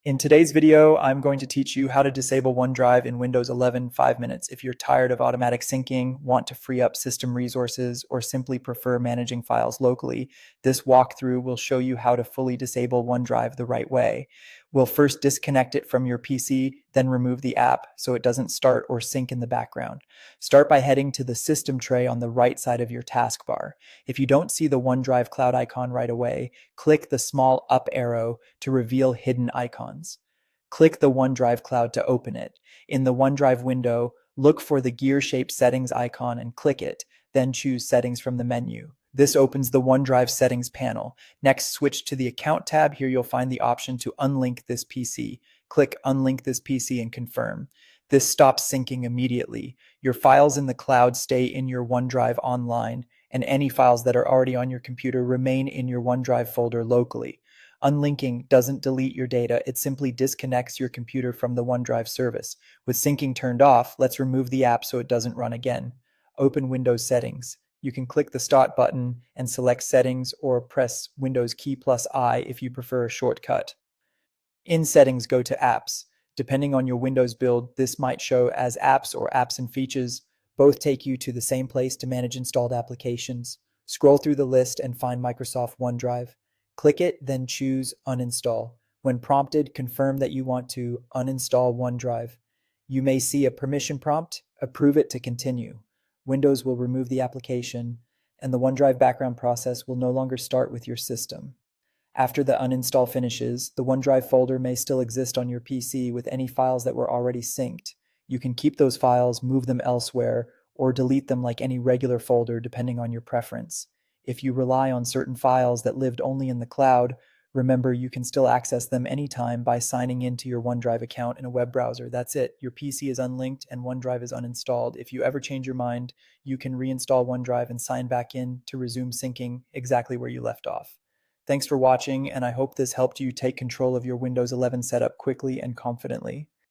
In today's video, I'm going to teach you how to disable OneDrive in Windows 11 in 5 minutes. If you're tired of automatic syncing, want to free up system resources, or simply prefer managing files locally, this walkthrough will show you how to fully disable OneDrive the right way. We'll first disconnect it from your PC, then remove the app so it doesn't start or sync in the background. Start by heading to the System tray on the right side of your taskbar. If you don't see the OneDrive cloud icon right away, click the small up arrow to reveal hidden icons. Click the OneDrive cloud to open it. In the OneDrive window, look for the gear-shaped settings icon and click it, then choose Settings from the menu. This opens the OneDrive settings panel. Next, switch to the Account tab. Here you'll find the option to unlink this PC. Click Unlink this PC and confirm. This stops syncing immediately. Your files in the cloud stay in your OneDrive online, and any files that are already on your computer remain in your OneDrive folder locally. Unlinking doesn't delete your data, it simply disconnects your computer from the OneDrive service. With syncing turned off, let's remove the app so it doesn't run again. Open Windows Settings. You can click the Start button and select Settings, or press Windows key plus I if you prefer a shortcut. In Settings, go to Apps. Depending on your Windows build, this might show as Apps or Apps and Features. Both take you to the same place to manage installed applications. Scroll through the list and find Microsoft OneDrive. Click it, then choose Uninstall. When prompted, confirm that you want to uninstall OneDrive. You may see a permission prompt. Approve it to continue. Windows will remove the application, and the OneDrive background process will no longer start with your system. After the uninstall finishes, the OneDrive folder may still exist on your PC with any files that were already synced. You can keep those files, move them elsewhere, or delete them like any regular folder depending on your preference. If you rely on certain files that lived only in the cloud, remember you can still access them anytime by signing into your OneDrive account in a web browser. That's it. Your PC is unlinked and OneDrive is uninstalled. If you ever change your mind, you can reinstall OneDrive and sign back in to resume syncing exactly where you left off. Thanks for watching, and I hope this helped you take control of your Windows 11 setup quickly and confidently.